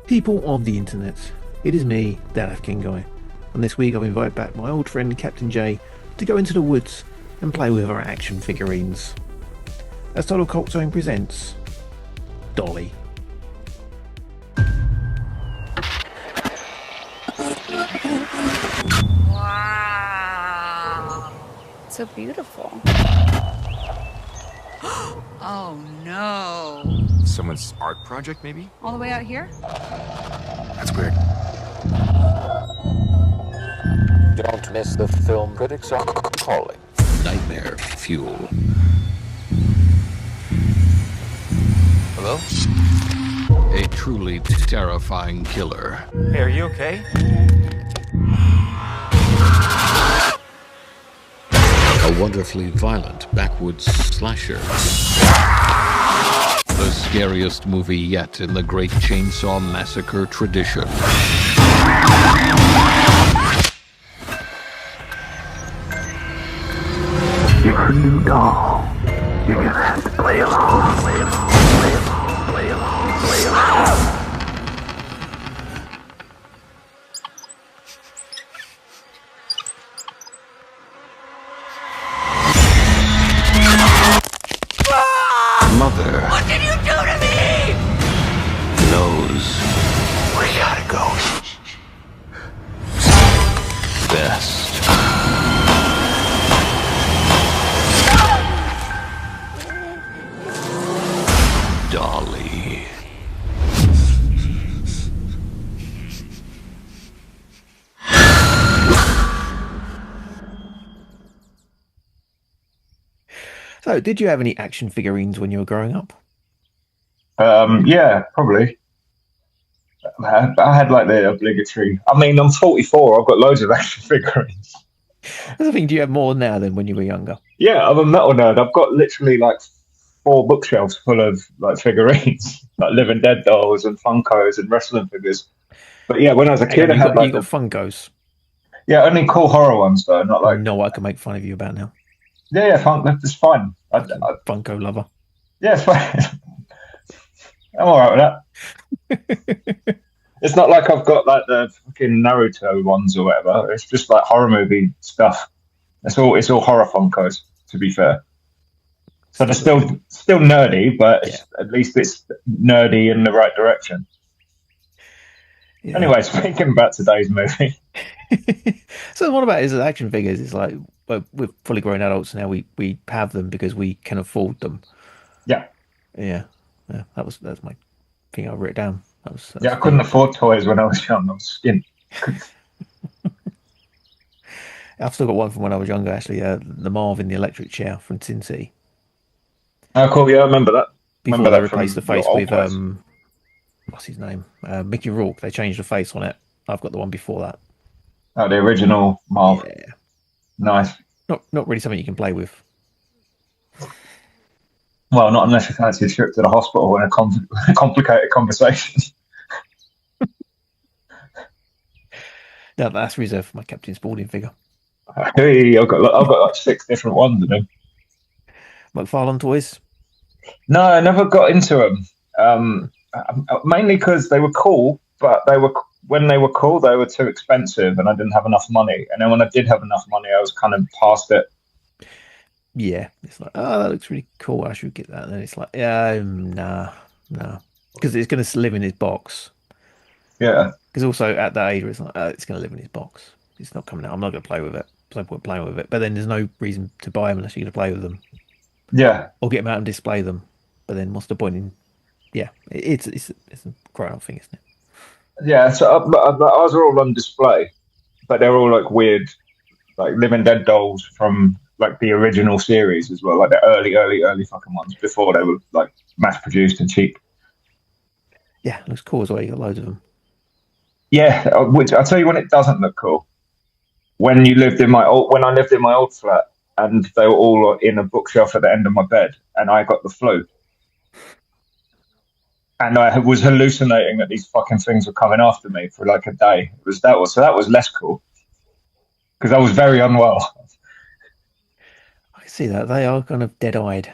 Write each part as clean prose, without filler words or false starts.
People of the internet, it is me, that King Guy, and this week I've invited back my old friend Captain J to go into the woods and play with our action figurines. As Total Cult Zone presents Dolly. Wow, so beautiful. Oh no. Someone's art project, maybe? All the way out here? That's weird. Don't miss the film critics are calling. Nightmare fuel. Hello? A truly terrifying killer. Hey, are you okay? A wonderfully violent backwoods slasher. The scariest movie yet in the Great Chainsaw Massacre tradition. It's a new doll. You're gonna have to play along, play along, play along, play along, play along. Mother What did you do to me? knows We gotta go. best. Dolly. So, did you have any action figurines when you were growing up? Yeah, probably. I had like the obligatory. I mean, I'm 44. I've got loads of action figurines. I think, do you have more now than when you were younger? Yeah, I'm a metal nerd. I've got literally like 4 bookshelves full of like figurines, like Living Dead dolls and Funkos and wrestling figures. But yeah, when I was a kid, I had like you got Funkos. yeah, only cool horror ones though, not I like know what I can make fun of you about now. yeah, Funk. That's fine. Funko lover. Yeah, it's fine. I'm all right with that. It's not like I've got like the fucking Naruto ones or whatever. It's just like horror movie stuff. It's all horror Funkos, to be fair. So they're still nerdy, but at least it's nerdy in the right direction. Yeah. Anyway, speaking about today's movie. So what about his action figures? It's like, well, we're fully grown adults now. We have them because we can afford them. Yeah. Yeah. That's my thing I wrote down. I couldn't afford toys when I was young. I was skint. I've still got one from when I was younger, actually. The Marvin, the electric chair from Sin City. Oh, cool. Yeah, I remember that. Before they replaced the face with what's his name? Mickey Rourke. They changed the face on it. I've got the one before that. Oh, the original Marv. Yeah. Nice. Not really something you can play with. Well, not unless you fancy a trip to the hospital and a complicated conversation. No, that's reserved for my CptJSpaulding figure. Hey, I've got like 6 different ones of them. McFarlane toys? No, I never got into them. Mainly because they were cool, but when they were cool, they were too expensive, and I didn't have enough money. And then when I did have enough money, I was kind of past it. Yeah, it's like, oh, that looks really cool. I should get that. And then it's like, nah, because it's going to live in his box. Yeah. Because also at that age, it's like, it's going to live in his box. It's not coming out. I'm not going to play with it. There's no point playing with it. But then there's no reason to buy them unless you're going to play with them. Yeah. Or get them out and display them. But then what's the point in? Yeah, it's a grown-up thing, isn't it? Yeah. So ours are all on display, but they're all like weird, like Living Dead dolls from like the original series as well, like the early fucking ones before they were like mass produced and cheap. Yeah, it looks cool as well. You got loads of them. Yeah, which I'll tell you when it doesn't look cool. When I lived in my old flat, and they were all in a bookshelf at the end of my bed, and I got the flu, and I was hallucinating that these fucking things were coming after me for like a day. That was less cool because I was very unwell. I see that they are kind of dead-eyed.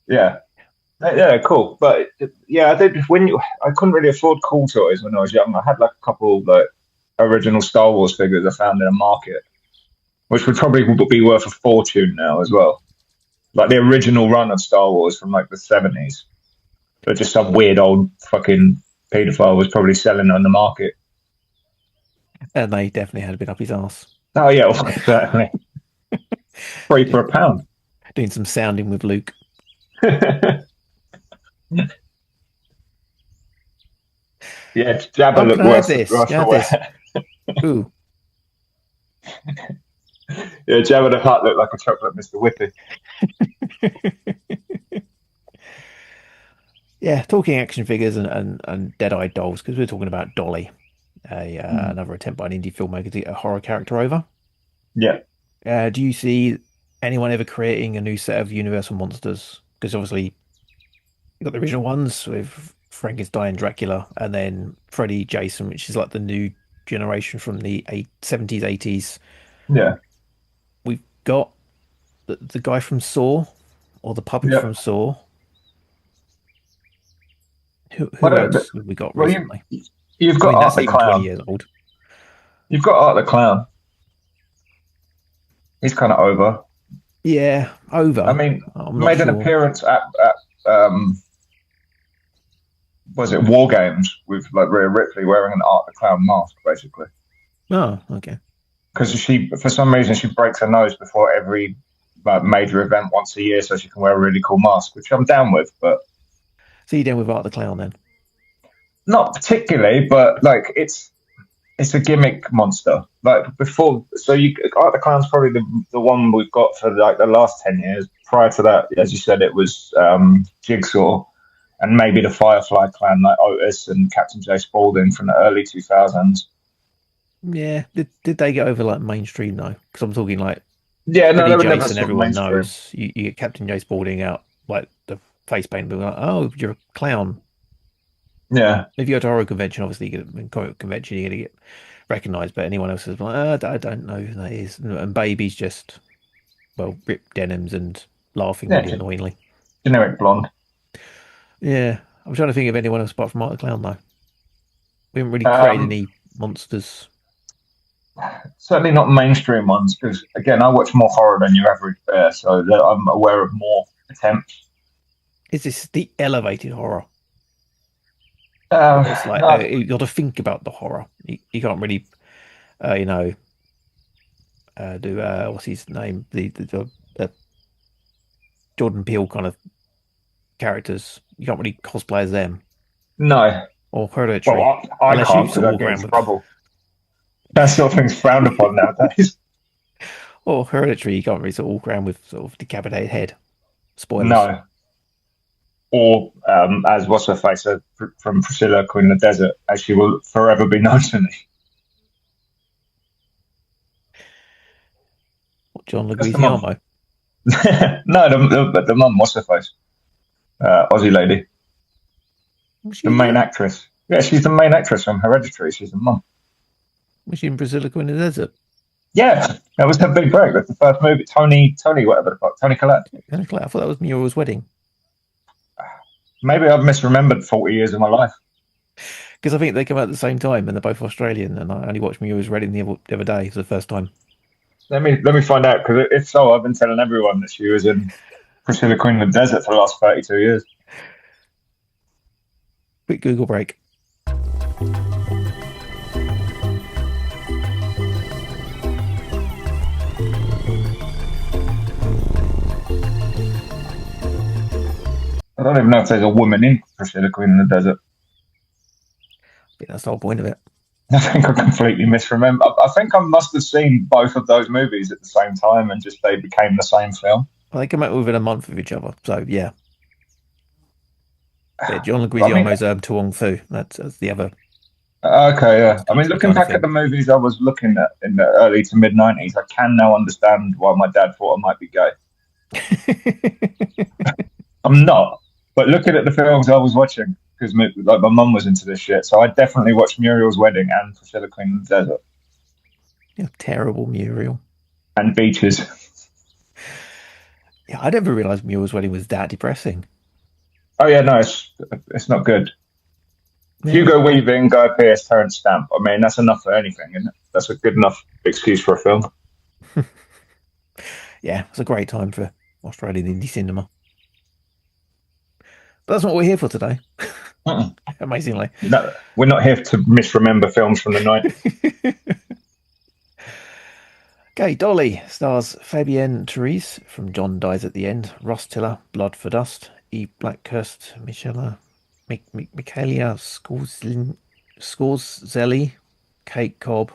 Yeah, Yeah, cool. But yeah, I did I couldn't really afford cool toys when I was young. I had like a couple like original Star Wars figures I found in a market, which would probably be worth a fortune now as well. Like the original run of Star Wars from like the 70s. But just some weird old fucking paedophile was probably selling on the market. And they definitely had a bit up his arse. Oh yeah, well, certainly. 3 for £1. Doing some sounding with Luke. Yeah, Jabba Oh, looked can I have worse than this? Russ Can I have this? Ooh. Yeah, Jabba the Hutt looked like a chocolate Mr. Whippy. Yeah, talking action figures and dead-eyed dolls, because we're talking about Dolly, another attempt by an indie filmmaker to get a horror character over. Yeah. Do you see anyone ever creating a new set of Universal monsters? Because obviously you got the original ones with Frankenstein, Dracula, and then Freddy, Jason, which is like the new generation from the 70s, 80s. Yeah. We've got the guy from Saw, or the puppet Yeah. from Saw. Who Well, else have we got well, recently? You've I got mean, Art that's the even 20 Clown. years old. You've got Art the Clown. He's kind of over. Yeah, over. I mean, I'm not made an sure. appearance at was it War Games with like Rhea Ripley wearing an Art the Clown mask, basically. Oh, okay. Because she, for some reason, she breaks her nose before every major event once a year, so she can wear a really cool mask, which I'm down with. But So you're down with Art the Clown then? not particularly, but like it's a gimmick monster. Like before, so Art the Clown's probably the one we've got for like the last 10 years. Prior to that, as you said, it was Jigsaw and maybe the Firefly clan like Otis and CptJSpaulding from the early 2000s. Yeah. Did they get over like mainstream though? Because I'm talking like Yeah, no, they Freddy, were never Jason, sort of everyone mainstream. knows. You get CptJSpaulding out, like the face paint, people are like, oh, you're a clown. Yeah, If you go to a horror convention, obviously, in comic convention, you're going to get recognised, but anyone else is like, I don't know who that is. And Baby's just, well, ripped denims and laughing Yeah, really annoyingly. generic blonde. Yeah. I'm trying to think of anyone else apart from Art the Clown, though. We haven't really created any monsters. Certainly not mainstream ones, because again, I watch more horror than your average bear, so I'm aware of more attempts. Is this the elevated horror? Uh, It's like no, you got to think about the horror. You can't really, do what's his name? The Jordan Peele kind of characters. You can't really cosplay as them no. or Hereditary. Well, I Unless can't you because sort I of get in walk around trouble. That sort of thing's frowned upon nowadays. or Hereditary. You can't really sort of walk around with sort of decapitated head. Spoilers. No. Or as what's her face from Priscilla, Queen of the Desert, as she will forever be known to me. What, John That's the mum. Leguizamo? No, the mum, what's her face? Aussie lady. Was she The main in that? actress. Yeah, she's the main actress from Hereditary. She's the mum. Was she in Priscilla Queen of the Desert? Yeah, that was her big break. That's the first movie. Tony, whatever the fuck. Tony Collette. I thought that was Muriel's Wedding. Maybe I've misremembered 40 years of my life. Because I think they come out at the same time and they're both Australian. And I only watched Muriel's Wedding the other day for the first time. Let me find out, because if so, I've been telling everyone that she was in Priscilla Queen of the Desert for the last 32 years. Quick Google break. I don't even know if there's a woman in Priscilla Queen of the Desert. I think that's the whole point of it. I think I completely misremember. I think I must have seen both of those movies at the same time and just they became the same film. Well, they come out within a month of each other. So, yeah. Yeah, John Leguizamo's Tuong Fu. That's the other. Okay, yeah. I mean, looking kind of back thing. at the movies I was looking at in the early to mid 90s, I can now understand why my dad thought I might be gay. I'm not, but looking at the films I was watching, because like my mum was into this shit, so I definitely watched Muriel's Wedding and Priscilla Queen of the Desert Yeah, terrible Muriel. and Beaches. Yeah, I never realised Muriel's Wedding was that depressing. Oh yeah, no, it's not good. Hugo Weaving, Guy Pearce, Terence Stamp. I mean, that's enough for anything, isn't it? That's a good enough excuse for a film. Yeah, it's a great time for Australian indie cinema. But that's not what we're here for today. Amazingly. No, we're not here to misremember films from the 90s. Okay, Dolly stars Fabianne Therese from John Dies at the End, Russ Tiller, Blood for Dust, E. Blackhurst, Michalina Scorzelli, Kate Cobb,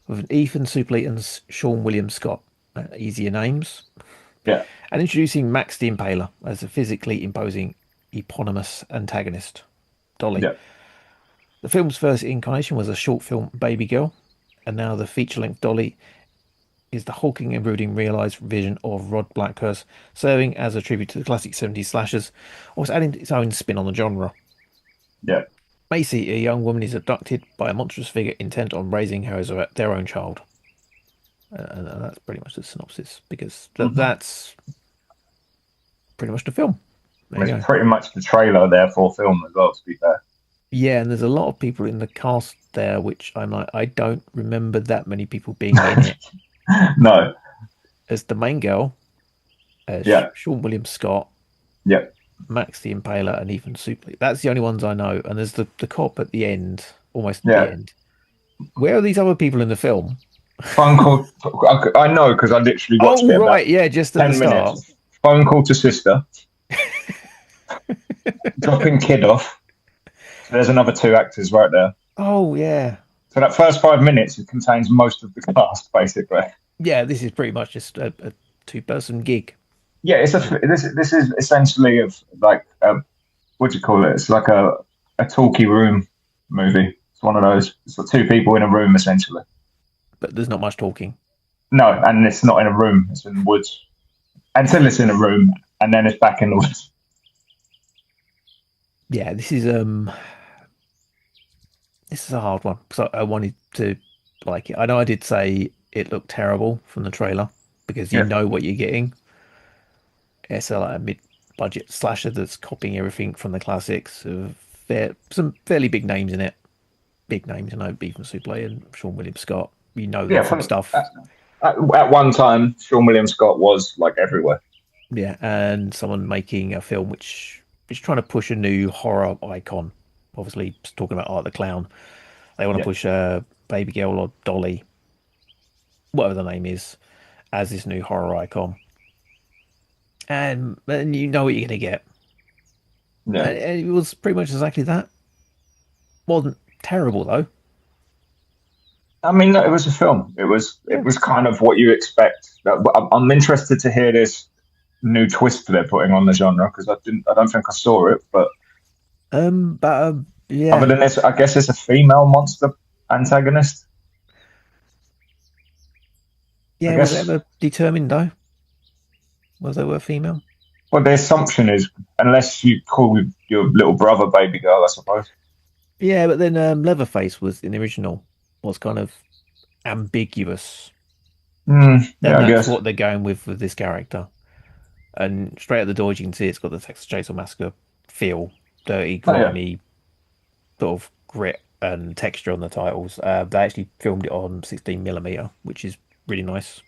with Ethan Suplee and Seann William Scott. Easier names. Yeah. And introducing Max the Impaler as a physically imposing eponymous antagonist, Dolly. Yeah. The film's first incarnation was a short film, Babygirl, and now the feature-length Dolly is the hulking and brooding realised vision of Rod Blackhurst, serving as a tribute to the classic 70s slashers, whilst adding its own spin on the genre. Yeah. Macy, a young woman, is abducted by a monstrous figure intent on raising her as their own child. And that's pretty much the synopsis, because that's pretty much the film. It's pretty much the trailer there for film as well, to be fair. Yeah, and there's a lot of people in the cast there, which I'm like, I don't remember that many people being in it. No. As the main girl, Seann William Scott, Max the Impaler, and Ethan Suplee. That's the only ones I know. And there's the cop at the end, almost at the end. Where are these other people in the film? Phone call. I know because I literally watched it. Oh, right, yeah, just at the start. Minutes. Phone call to sister. Dropping kid off. So there's another 2 actors right there. Oh, yeah. So that first 5 minutes, it contains most of the cast, basically. Yeah, this is pretty much just a 2-person gig. Yeah, this is essentially like what do you call it? It's like a talkie room movie. It's one of those. It's like 2 people in a room essentially. But there's not much talking. No, and it's not in a room. It's in the woods. Until it's in a room, and then it's back in the woods. Yeah, this is a hard one because I wanted to like it. I know I did say it looked terrible from the trailer because you know what you're getting. It's a mid-budget slasher that's copying everything from the classics. Some fairly big names in it. Big names, Ethan Suplee and Seann William Scott. Them from stuff. At one time, Seann William Scott was like everywhere. Yeah, and someone making a film which is trying to push a new horror icon. Obviously, talking about Art the Clown. They want to push Babygirl or Dolly, whatever the name is, as this new horror icon. And you know what you're going to get. Yeah. And it was pretty much exactly that. Wasn't terrible, though. I mean, it was a film. It was kind of what you expect. I'm interested to hear this new twist they're putting on the genre because I don't think I saw it. But yeah. Other than this, I guess it's a female monster antagonist. Yeah, was it ever determined though? Was there a female? Well, the assumption is unless you call your little brother Babygirl, I suppose. Yeah, but then Leatherface was in the original. Was kind of ambiguous. I that's guess what they're going with this character. And straight at the door, you can see it's got the Texas Chainsaw Massacre feel, dirty, grimy, sort of grit and texture on the titles. They actually filmed it on 16mm, which is really nice.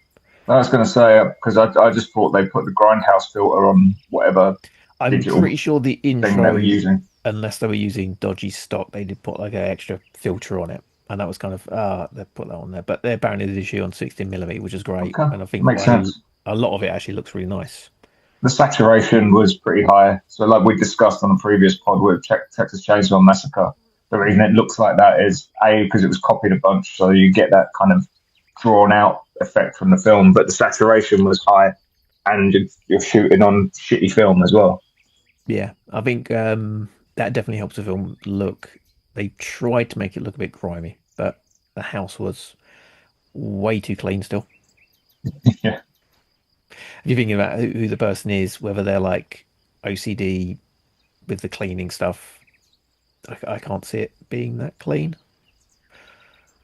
I was going to say because I just thought they put the grindhouse filter on whatever. I'm pretty sure the intro they were using, unless they were using dodgy stock, they did put like an extra filter on it. And that was kind of, they put that on there. But they apparently did this year on 16mm, which is great. Okay. And I think Makes sense. A lot of it actually looks really nice. The saturation was pretty high. So like we discussed on a previous pod with Texas Chainsaw Massacre, the reason it looks like that is A, because it was copied a bunch. So you get that kind of drawn out effect from the film. But the saturation was high and you're shooting on shitty film as well. Yeah, I think that definitely helps the film look. They tried to make it look a bit grimy, but the house was way too clean still. Yeah. If you're thinking about who the person is, whether they're like OCD with the cleaning stuff, I can't see it being that clean.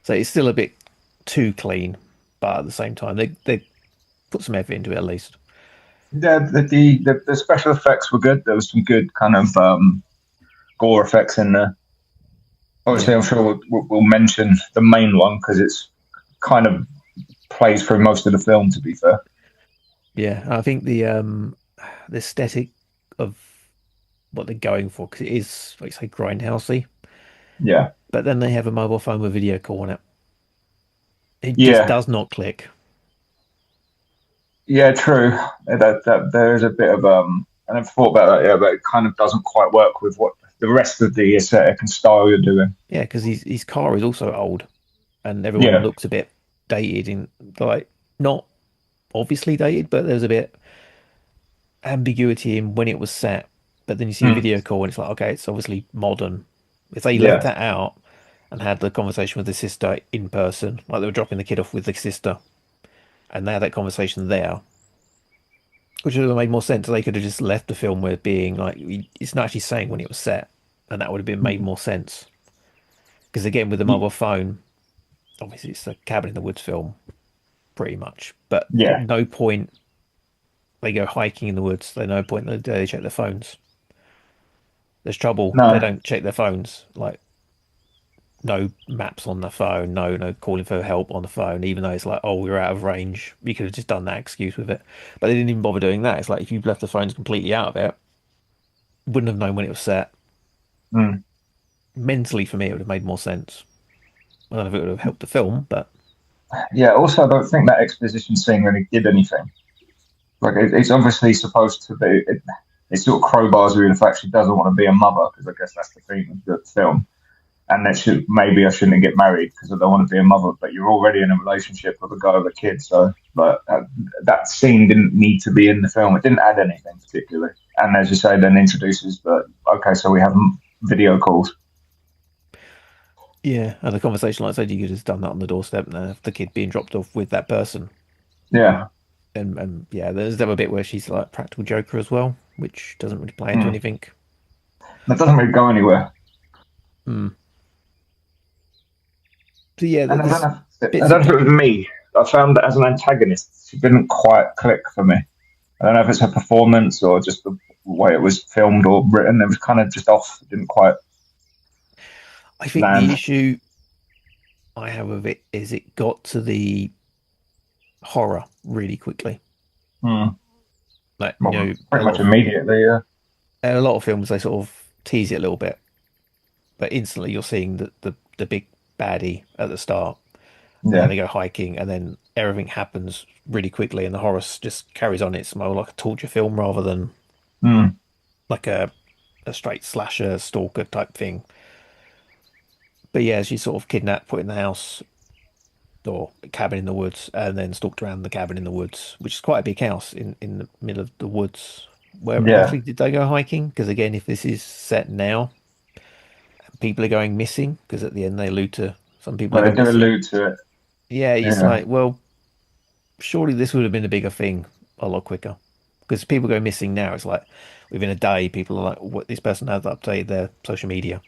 So it's still a bit too clean, but at the same time, they put some effort into it at least. The special effects were good. There was some good kind of gore effects in there. Obviously, I'm sure we'll mention the main one because it's kind of plays through most of the film. To be fair, Yeah, I think the aesthetic of what they're going for, because it is, like you say, grindhousey, yeah, but then they have a mobile phone with video call on it. It just yeah, does not click. yeah. True. That there is a bit of I never thought about that. Yeah, but it kind of doesn't quite work with what the rest of the aesthetic and style you're doing. Yeah, because his car is also old, and everyone Yeah. looks a bit dated, in like not obviously dated, but there's a bit ambiguity in when it was set. But then you see a Mm. video call, and it's like, okay, it's obviously modern. If they left Yeah. that out and had the conversation with the sister in person, like they were dropping the kid off with the sister, and they had that conversation there, which would have made more sense. They could have just left the film with being like, it's not actually saying when it was set, and that would have been made more sense. Because again, with the mobile phone, obviously it's a cabin in the woods film, pretty much. But at Yeah. no point they go hiking in the woods. At no point they check their phones. There's trouble. They No. don't check their phones. Like no maps on the phone. No calling for help on the phone. Even though it's like, oh, we're out of range. You could have just done that excuse with it. But they didn't even bother doing that. It's like if you left the phones completely out of it, wouldn't have known when it was set. Mm. Mentally, for me, it would have made more sense. I don't know if it would have helped the film, but Yeah. Also, I don't think that exposition scene really did anything. Like it's obviously supposed to be. It sort of crowbars her in the fact she doesn't want to be a mother because I guess that's the theme of the film. And that should maybe I shouldn't get married because I don't want to be a mother. But you're already in a relationship with a guy with a kid, so like that scene didn't need to be in the film. It didn't add anything particularly. And as you say, then introduces that okay, so we have video calls. yeah. And the conversation, like I said, you could have done that on the doorstep and then have the kid being dropped off with that person. Yeah. And yeah, there's the other bit where she's like practical joker as well, which doesn't really play into Mm. anything. That doesn't really go anywhere. Hmm. So yeah, And there's I bits don't of know if it was me. I found that as an antagonist, she didn't quite click for me. I don't know if it's her performance or just the way it was filmed or written. It was kind of just off. It didn't quite I think the land. issue I have with it is it got to the horror really quickly. Hmm. Like Well, a pretty much lot of, immediately, yeah. a lot of films they sort of tease it a little bit, but instantly you're seeing the big baddie at the start, and then Yeah. they go hiking, and then everything happens really quickly, and the horror just carries on. It's more like a torture film rather than Hmm. like a straight slasher stalker type thing. But yeah, she's sort of kidnapped, put in the house or cabin in the woods, and then stalked around the cabin in the woods, which is quite a big house in the middle of the woods. Where Yeah. exactly did they go hiking? Because again, if this is set now, people are going missing. Because at the end they allude to some people Well, are they going do missing. allude to it. Yeah, it's Yeah. like, well, surely this would have been a bigger thing a lot quicker. Because people go missing now, it's like within a day, people are like, "What? This person has updated their social media."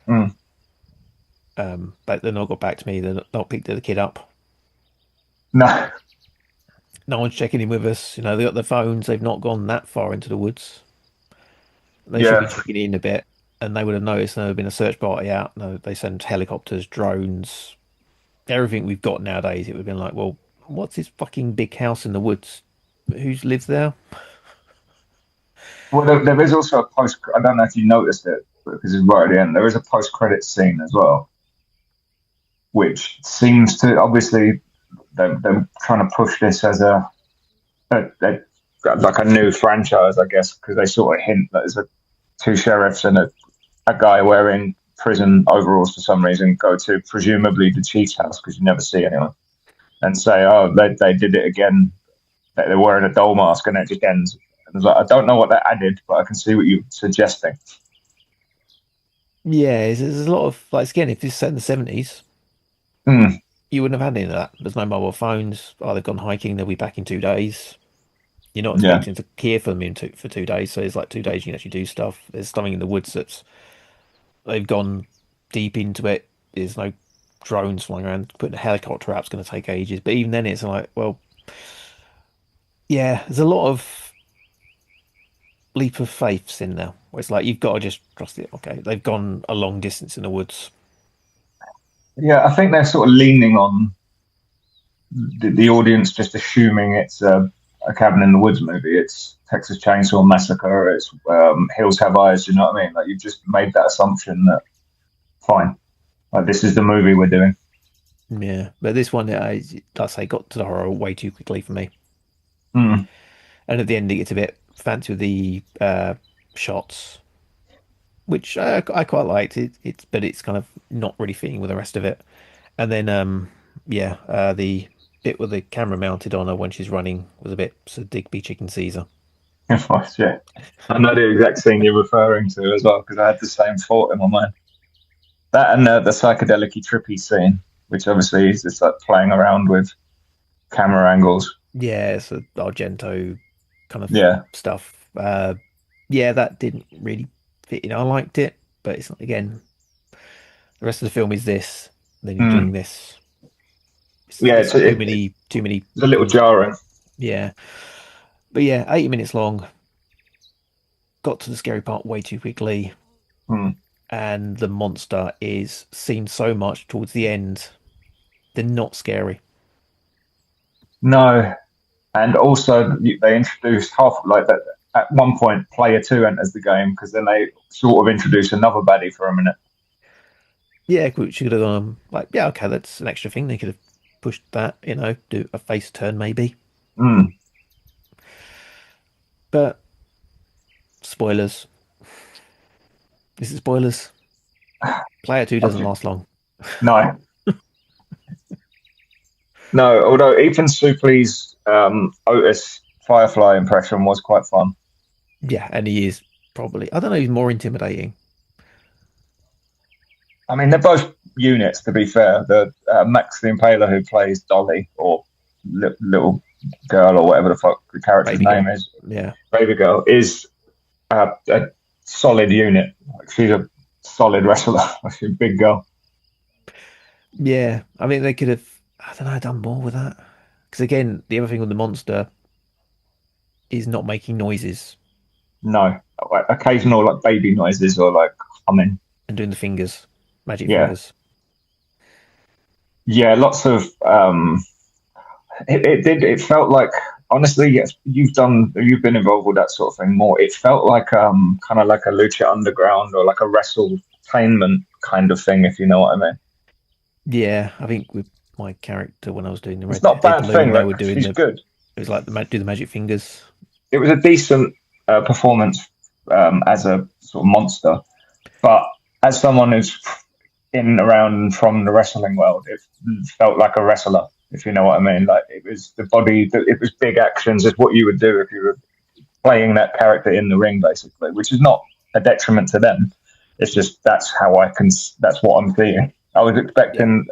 Hmm. But they're not got back to me. They're not picked the kid up. No. No one's checking in with us. You know, they got their phones. They've not gone that far into the woods. They should be Yeah. checking in a bit, and they would have noticed there had been a search party out. No, they send helicopters, drones, everything we've got nowadays. It would have been like, well, what's this fucking big house in the woods? Who's lives there? Well, there is also a post. I don't know if you noticed it because it's right at the end. There is a post-credit scene as well, which seems to obviously they're trying to push this as a like a new franchise, I guess, because they sort of hint that there's two sheriffs and a guy wearing prison overalls for some reason go to presumably the chief's house because you never see anyone and say, oh, they did it again. They're wearing a doll mask and it just ends. And I was like, I don't know what that added, but I can see what you're suggesting. Yeah, there's a lot of like again, if this set in the 70s, Mm, you wouldn't have had any of that. There's no mobile phones. Oh, they've gone hiking. They'll be back in 2 days. You're not yeah. expecting to care for them for 2 days. So it's like 2 days you can actually do stuff. There's something in the woods that's they've gone deep into it. There's no drones flying around. Putting a helicopter out's going to take ages. But even then, it's like, well, Yeah, there's a lot of leap of faiths in there. Where it's like you've got to just trust it. Okay, they've gone a long distance in the woods. Yeah, I think they're sort of leaning on the audience just assuming it's a cabin in the woods movie. It's Texas Chainsaw Massacre. It's Hills Have Eyes. You know what I mean? Like you've just made that assumption that fine, like this is the movie we're doing. Yeah, but this one, like I say, got to the horror way too quickly for me. Mm. And at the end, it gets a bit fancy with the shots, which I quite liked. But it's kind of not really fitting with the rest of it. And then, the bit with the camera mounted on her when she's running was a bit so Digby Chicken Caesar. Yeah, I know the exact scene you're referring to as well because I had the same thought in my mind. That and the psychedelic trippy scene, which obviously is just like playing around with camera angles. Yeah, it's a Argento kind of Yeah. stuff. That didn't really fit in. I liked it, but it's again, the rest of the film is this. Then you're doing this. It's too many. It's a little jarring. Yeah, but yeah, 80 minutes long. Got to the scary part way too quickly, and the monster is seen so much towards the end. They're not scary. No, and also they introduced half like that. At one point, player 2 enters the game because then they sort of introduce another baddie for a minute. Yeah, which could have gone like, yeah, okay, that's an extra thing. They could have pushed that, do a face turn maybe. But spoilers. Is it spoilers? Player 2 doesn't last long. No. No, although Ethan Suplee's Otis Firefly impression was quite fun. Yeah, and he is probably, I don't know, he's more intimidating. I mean, they're both units, to be fair. The Max the Impaler, who plays Dolly, or little girl, or whatever the fuck the character's name is. Yeah. Babygirl is a solid unit. Like, she's a solid wrestler. She's a big girl. Yeah, I mean, they could have, I don't know, done more with that. Because again, the other thing with the monster is not making noises. No, occasional like baby noises or like humming and doing the fingers, magic fingers. Yeah, lots of. It felt like, honestly, yes, you've been involved with that sort of thing more. It felt like kind of like a Lucha Underground or like a WrestleTainment kind of thing, if you know what I mean. Yeah, I think with my character when I was doing the it's not a bad thing. They were doing she's good. It was like do the magic fingers. It was a decent performance as a sort of monster, but as someone who's in around from the wrestling world, it felt like a wrestler, if you know what I mean. Like it was the body, it was big actions. It's what you would do if you were playing that character in the ring, basically, which is not a detriment to them. It's just that's what I'm seeing. I was expecting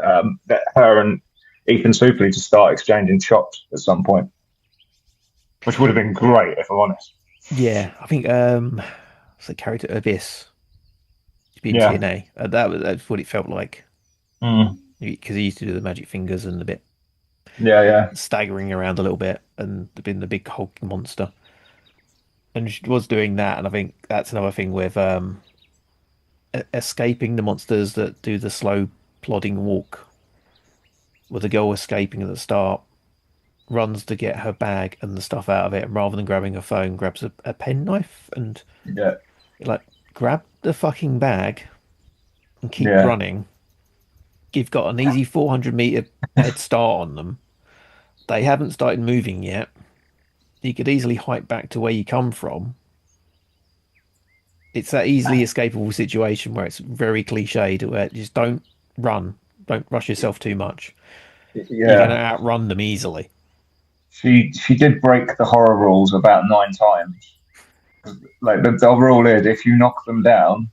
that her and Ethan Suplee to start exchanging shots at some point, which would have been great if I'm honest. Yeah, I think it's the character Abyss. TNA. That's what it felt like. Because he used to do the magic fingers and the bit. Yeah. Staggering around a little bit and being the big hulking monster. And she was doing that, and I think that's another thing with escaping the monsters that do the slow plodding walk. With the girl escaping at the start, runs to get her bag and the stuff out of it, and rather than grabbing her phone, grabs a penknife and grab the fucking bag and keep running. You've got an easy 400-meter head start on them. They haven't started moving yet. You could easily hike back to where you come from. It's that easily escapable situation where it's very cliched, where just don't run, don't rush yourself too much. You're going to outrun them easily. She did break the horror rules about 9 times. Like the rule is, if you knock them down,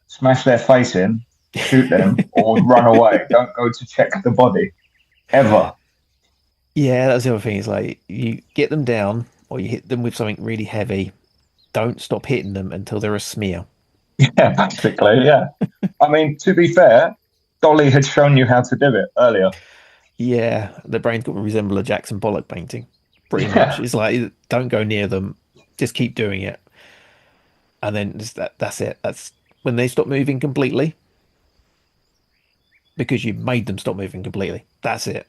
smash their face in, shoot them, or run away. Don't go to check the body ever. Yeah, that's the other thing. Is like you get them down, or you hit them with something really heavy. Don't stop hitting them until they're a smear. Yeah, basically, yeah. I mean, to be fair, Dolly had shown you how to do it earlier. Yeah, the brain's got to resemble a Jackson Pollock painting. pretty much. It's like, don't go near them, just keep doing it. And then that's it. That's when they stop moving completely. Because you made them stop moving completely. That's it.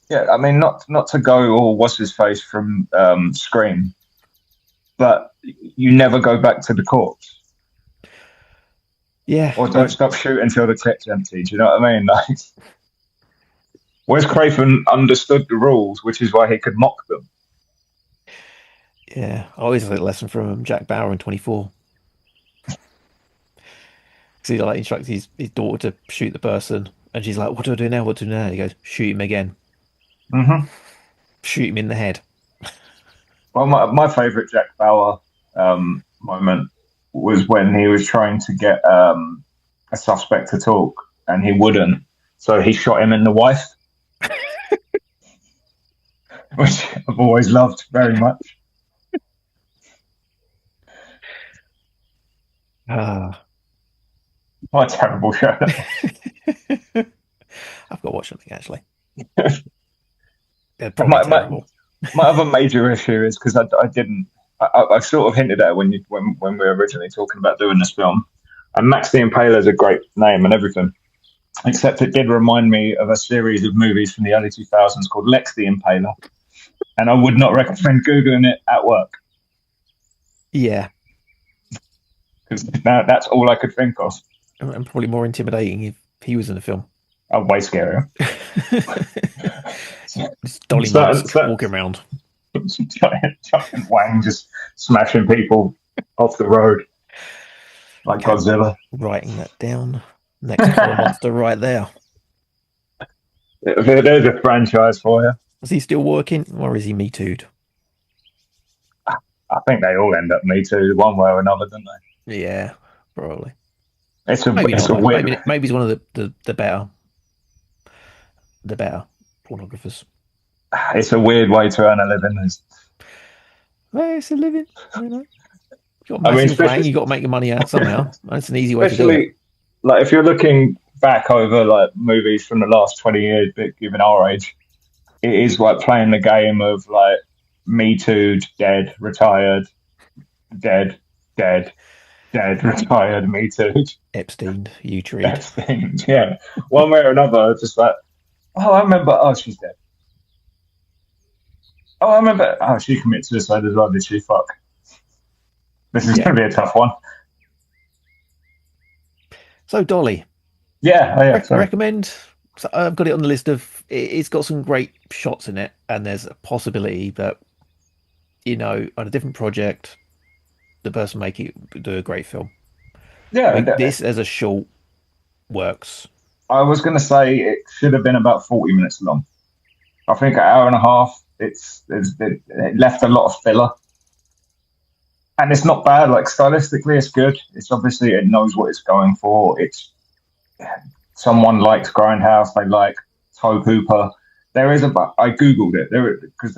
Yeah, I mean, not to go all what's his face from Scream, but you never go back to the corpse. Yeah. Or don't stop shooting until the clip's empty. Do you know what I mean? Like, Wes Craven understood the rules, which is why he could mock them. Yeah, I always learned a lesson from Jack Bauer in 24. Because he like instructs his daughter to shoot the person, and she's like, "What do I do now? What do I do now?" He goes, "Shoot him again. Mm-hmm. Shoot him in the head." Well, my favourite Jack Bauer moment was when he was trying to get a suspect to talk, and he wouldn't, so he shot him in the wife, which I've always loved very much. What a terrible show. I've got to watch something actually. They're my, probably terrible. My other major issue is because I sort of hinted at it when we were originally talking about doing this film, and Max the Impaler is a great name and everything, except it did remind me of a series of movies from the early 2000s called Lex the Impaler, and I would not recommend Googling it at work. Yeah. Because that's all I could think of. And probably more intimidating if he was in the film. Oh, way scarier. It's Dolly Mask walking around. Giant Wang just smashing people off the road like Godzilla. Writing that down. Next horror monster right there. There's a franchise for you. Is he still working, or is he Me Too'd? I think they all end up Me Too one way or another, don't they? Yeah, probably. Maybe he's one of the better pornographers. It's a weird way to earn a living. Well, it's a living, you know. You've got to make your money out somehow. That's an easy way to do it. Like if you're looking back over like movies from the last 20 years, but given our age, it is like playing the game of like Me Too, dead, retired, dead, retired, Me Too. Epstein, Epstein, yeah. One way or another, just like, oh, I remember, oh, she's dead. Oh, I remember, oh, she committed suicide as well, did she? Fuck. This is going to be a tough one. So, Dolly. Yeah, recommend. So I've got it on the list of, it's got some great shots in it, and there's a possibility that, you know, on a different project, the person do a great film. Yeah, this as a short works. I was going to say it should have been about 40 minutes long. I think an hour and a half. It left a lot of filler, and it's not bad. Like stylistically, it's good. It's obviously it knows what it's going for. It's someone likes Grindhouse. They like Tobe Hooper. There is I googled it because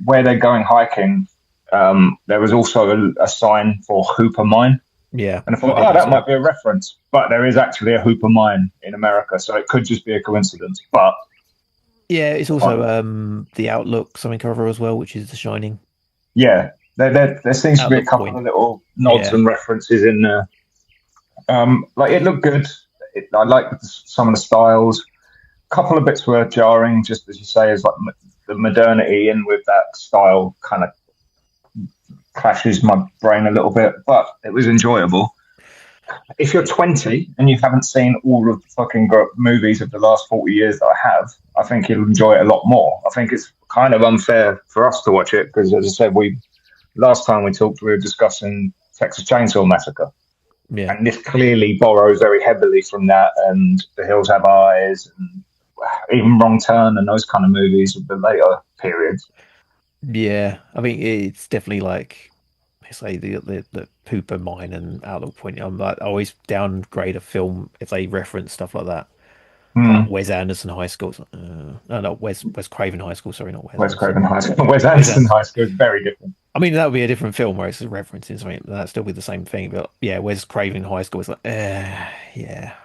where they're going hiking. There was also a sign for Hooper Mine. Yeah. And I thought, that might be a reference. But there is actually a Hooper Mine in America, so it could just be a coincidence. But yeah, it's also the Outlook something cover as well, which is The Shining. Yeah, there seems to be a couple of little nods and references in there. Like it looked good. I liked some of the styles. A couple of bits were jarring, just as you say, as like the modernity in with that style kind of clashes my brain a little bit, but it was enjoyable. If you're 20 and you haven't seen all of the fucking movies of the last 40 years that I have, I think you'll enjoy it a lot more. I think it's kind of unfair for us to watch it because, as I said, last time we talked, we were discussing Texas Chainsaw Massacre. Yeah. And this clearly borrows very heavily from that, and The Hills Have Eyes, and even Wrong Turn, and those kind of movies of the later periods. Yeah, I mean it's definitely like say the Hooper Mine and Outlook Point. I'm like I always downgrade a film if they reference stuff like that. Wes Anderson High School. No, Wes Craven High School. Sorry, not Wes Craven High School. Wes Anderson High School is very different. I mean, that would be a different film where it's referencing something. That'd still be the same thing. But yeah, Wes Craven High School is like, yeah.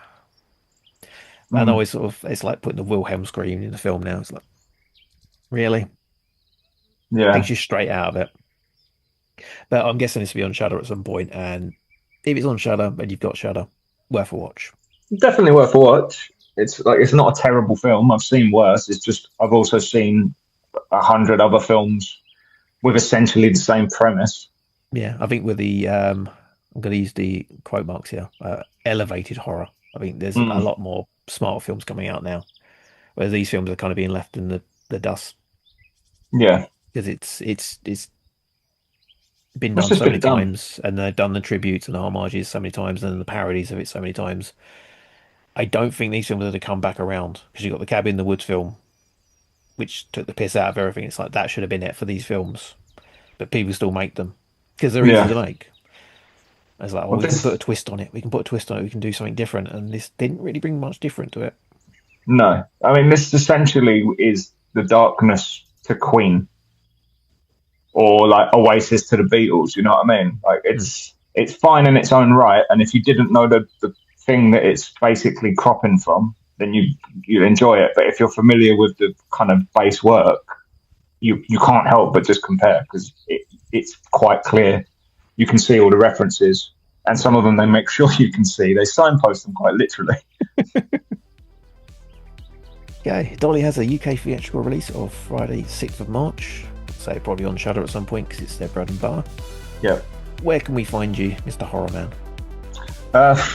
And always sort of, it's like putting the Wilhelm scream in the film now. It's like, really? Yeah. Takes you straight out of it. But I'm guessing this will be on Shudder at some point, and if it's on Shudder and you've got Shudder, worth a watch. Definitely worth a watch. It's not a terrible film. I've seen worse. It's just I've also seen 100 other films with essentially the same premise. Yeah, I think with the I'm going to use the quote marks here, elevated horror. I think there's a lot more smarter films coming out now, whereas these films are kind of being left in the dust. Yeah, because it's been done so many times, and they've done the tributes and the homages so many times, and the parodies of it so many times. I don't think these films are going to come back around, because you've got the Cabin in the Woods film, which took the piss out of everything. It's like, that should have been it for these films, but people still make them because they're easy to make. It's like, well, we can put a twist on it. We can put a twist on it. We can do something different, and this didn't really bring much different to it. No, I mean, this essentially is the Darkness to Queen, or like Oasis to the Beatles. You know what I mean? Like, it's fine in its own right, and if you didn't know the thing that it's basically cropping from, then you enjoy it. But if you're familiar with the kind of base work, you can't help but just compare, because it's quite clear. You can see all the references, and some of them they make sure you can see. They signpost them quite literally. Okay, Dolly has a UK theatrical release of Friday, 6th of March. So probably on Shudder at some point, because it's their bread and butter. Yeah. Where can we find you, Mr. Horror Man?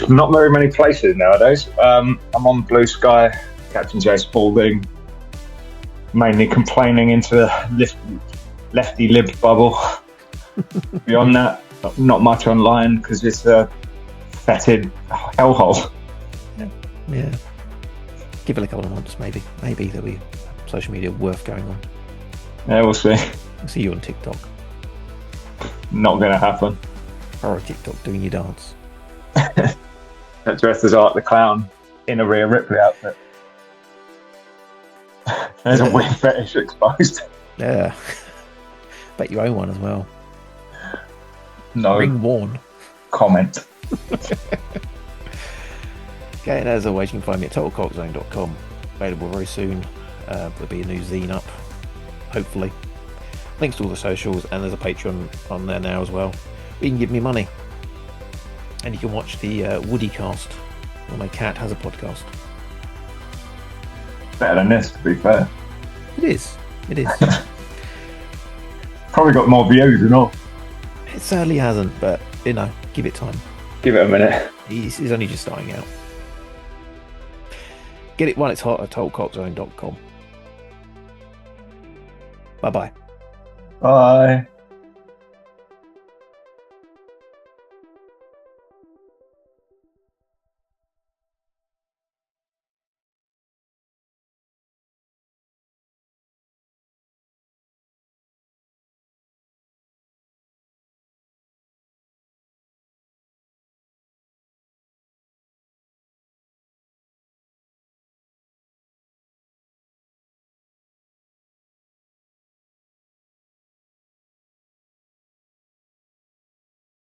Not very many places nowadays. I'm on Bluesky, CptJSpaulding, mainly complaining into the lefty lib bubble. Beyond that, not much online, because it's a fetid hellhole. Yeah. Give it a couple of months, maybe. Maybe there'll be social media worth going on. Yeah, we'll see. I'll see you on TikTok. Not going to happen. Horror TikTok doing your dance. Dressed as Art the Clown in a Rhea Ripley outfit. There's a weird fetish exposed. Yeah. Bet you own one as well. No. Ring worn. Comment. Okay, and as always, you can find me at totalcockzone.com. Available very soon. There'll be a new zine up, hopefully. Links to all the socials, and there's a Patreon on there now as well. You can give me money. And you can watch the Woody cast, where my cat has a podcast. Better than this, to be fair. It is. It is. Probably got more views and all. It sadly hasn't, but, give it time. Give it a minute. He's only just starting out. Get it while it's hot at totalcockzone.com. Bye-bye. Bye.